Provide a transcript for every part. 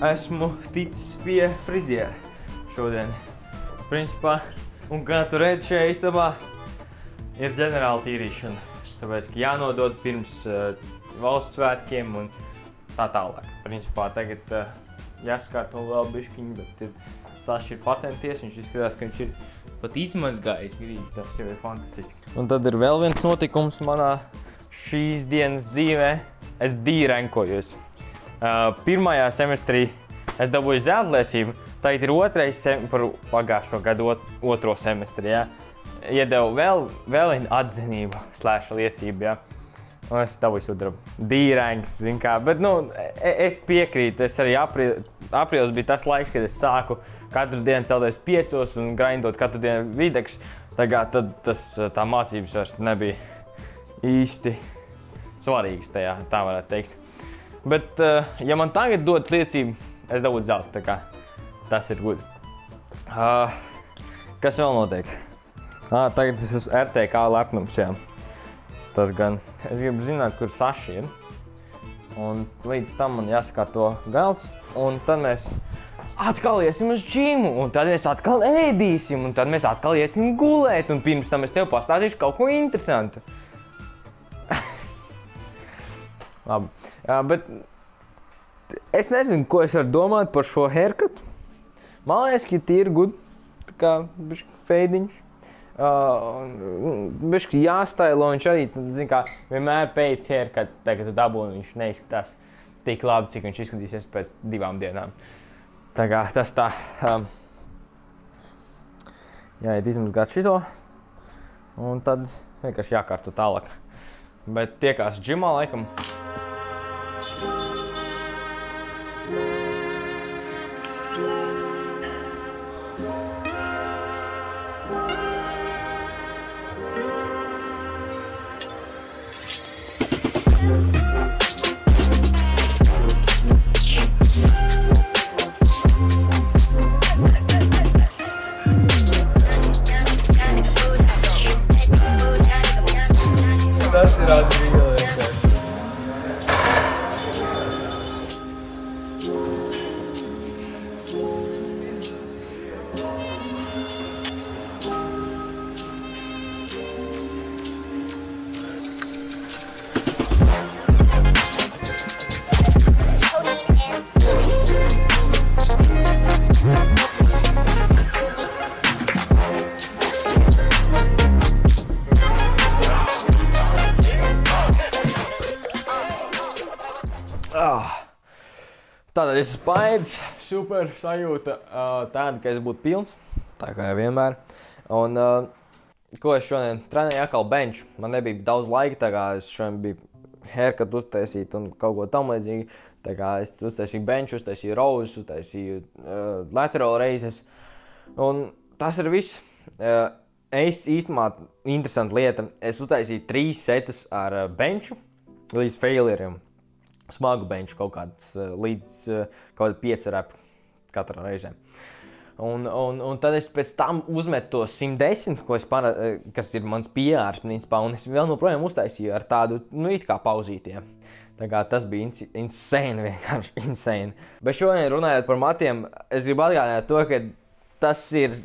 esmu ticis pie friziera šodien. Principā, un kā tu redzi šajā istabā, ir ģenerāla tīrīšana. Tāpēc, ka jānodod pirms valsts svētkiem un tā tālāk. Principā, tagad jāskārto vēl biškiņi, bet Saša ir pacenties, viņš izskatās, ka viņš ir pat izmazgājis grīdu, tas jau ir fantastiski. Un tad ir vēl viens notikums manā šīs dienas dzīvē. Es dīrenkojos. Pirmajā semestrī es dabūju zeltliecību, tagad ir otrais par pagājušo gadu otro semestri, jā. Iedevu vēl vienu atzinību / liecību, jā. Un es dabūju sudrabu. Dīrenks, zin kā, bet, es piekrītu, es arī aprīlis bija tas laiks, kad es sāku katru dienu celties 5 un grindot katru dienu videkš. Tagad tā mācības vairs nebija īsti svarīgas tajā, tā varētu teikt. Bet, ja man tagad dod liecību, es dabūtu zeltu, tā kā tas ir good. Kas vēl notiek? Tagad es esmu RTK lepnums, jā. Tas gan. Es gribu zināt, kur Saša ir. Un līdz tam man jāsakārto galds, un tad mēs atkal iesim uz džimu, un tad mēs atkal ēdīsim, un tad mēs atkal iesim gulēt, un pirms tam es tev pastāstīšu kaut ko interesantu. Labi, bet es nezinu, ko es varu domāt par šo haircut. Man liekas, ka tīri good, tā kā bišķi feidiņš. Bišķi jāstailo, viņš arī, zin kā, vienmēr pēc haircut, tagad tu dabūni, viņš neizskatās tik labi, cik viņš izskatīsies pēc 2 dienām. Tā kā tas tā, jāiet izmazgāt šito, un tad vienkārši jākārto tālāk. Bet tiekās džimā laikam. Tas ir atbrīlēties. Tātad es esmu paēdis, super sajūta tāda, ka es būtu pilns, tā kā jau vienmēr. Un ko es šodien trenēju atkal bench, man nebija daudz laika, tā kā es šodien biju haircut uztaisīt un kaut ko tam līdzīgi. Tā kā es uztaisīju bench, uztaisīju rows, uztaisīju lateral raises. Un tas ir viss. Es īstumā interesanta lieta, es uztaisīju 3 setus ar benchu līdz failieriem. Smagu benču kaut kāds līdz kaut 5 repu katrā reizē. Un tad es pēc tam uzmetu to 110, kas ir mans PR, principā, un es vēl joprojām uztaisīju ar tādu, it kā pauzītiem. Tā kā tas bija insane, vienkārši insane. Bet šodien runājot par matiem, es gribu atgādināt to, ka tas ir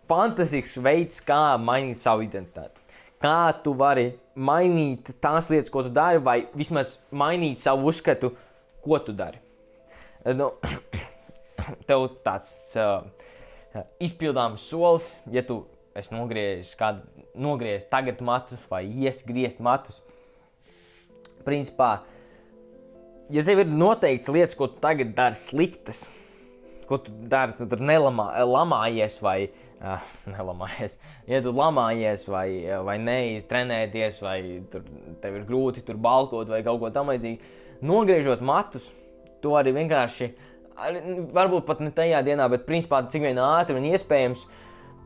fantastisks veids, kā mainīt savu identitāti. Kā tu vari mainīt tās lietas, ko tu dari, vai vismaz mainīt savu uzskatu, ko tu dari. Tev tāds izpildāms solis, ja tu esi nogriezis tagad matus vai griezt matus. Principā, ja tev ir noteikts lietas, ko tu tagad dari sliktas, ko tu dari, tu tur lamājies vai ja tu lamājies vai neiz trenēties, vai tev ir grūti tur balkot vai kaut ko tam līdzīgi, nogriežot matus, tu arī vienkārši, varbūt pat ne tajā dienā, bet principā cik vien ātri un iespējams,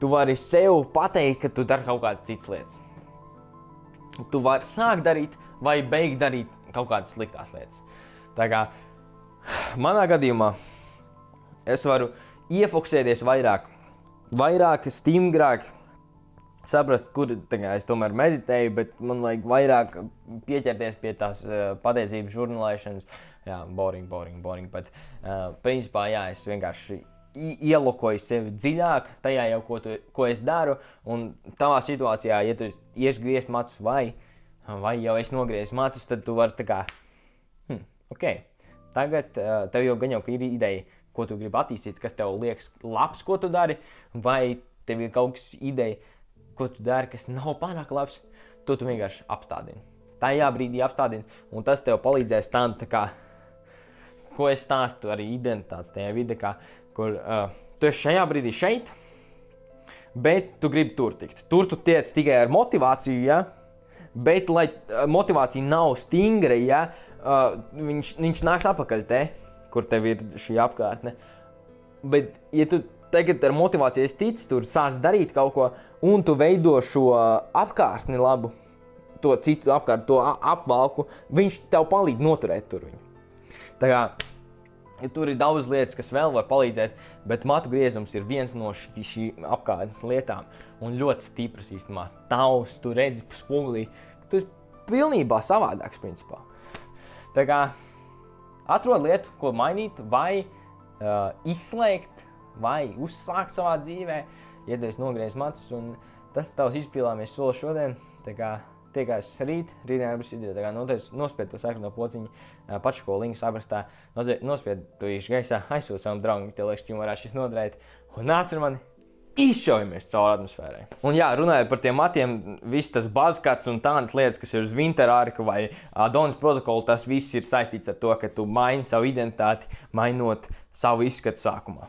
tu vari sev pateikt, ka tu dari kaut kādas citas lietas. Tu vari sākt darīt vai beigt darīt kaut kādas sliktās lietas. Tā kā manā gadījumā es varu iefokusēties vairāk, stingrāk saprast, kur es tomēr meditēju, bet man vajag vairāk pieķerties pie tās patiesības žurnālēšanas. Jā, boring, bet principā, jā, es vienkārši ielokoju sevi dziļāk tajā jau, ko es daru, un tavā situācijā, ja tu ieši griezt matus vai jau es nogriezu matus, tad tu vari tā kā, ok, tagad tev jau gan jau ir ideja, ko tu gribi attīstīt, kas tev liekas labs, ko tu dari, vai tev ir kaut kas ideja, ko tu dari, kas nav pārāk labs, to tu vienkārši apstādini. Tajā brīdī apstādini, un tas tev palīdzēs tā kā, ko es stāstu arī identitātes tajā vidē, kur tu esi šajā brīdī šeit, bet tu gribi tur tikt. Tur tu tiec tikai ar motivāciju, ja? Bet, lai motivācija nav stingra, ja? Viņš nāks apakaļ te, kur tev ir šī apkārtne. Bet, ja tu tagad ar motivāciju esi ticis, tur sāc darīt kaut ko, un tu veido šo apkārtni labu, to citu apkārtni, to apvalku, viņš tev palīdz noturēt tur viņu. Tā kā, ja tur ir daudz lietas, kas vēl var palīdzēt, bet matu griezums ir viens no šī apkārtnes lietām un ļoti stiprs īstenībā. Tavs, tu redzi spogulī, tu esi pilnībā savādāks principā. Tā kā atrod lietu, ko mainīt vai izslēgt vai uzsākt savā dzīvē, ja tu esi nogriezis matus, un tas tavs izpildāmies solis šodien. Tā kā tiekās rītdienā būs video, tā kā nospied to sarkano pociņu, pačako linku saprastā, nospied to īši gaisā, aizsūt savam draugam, tev liekas, ka viņam varētu šis noderēt, un nāc ar mani, izšaujamies caur atmosfērai. Un jā, runājot par tiem matiem, viss tas bazkats un tādas lietas, kas ir uz Winterarka vai Adonis protokolu, tas viss ir saistīts ar to, ka tu maini savu identitāti, mainot savu izskatu sākumā.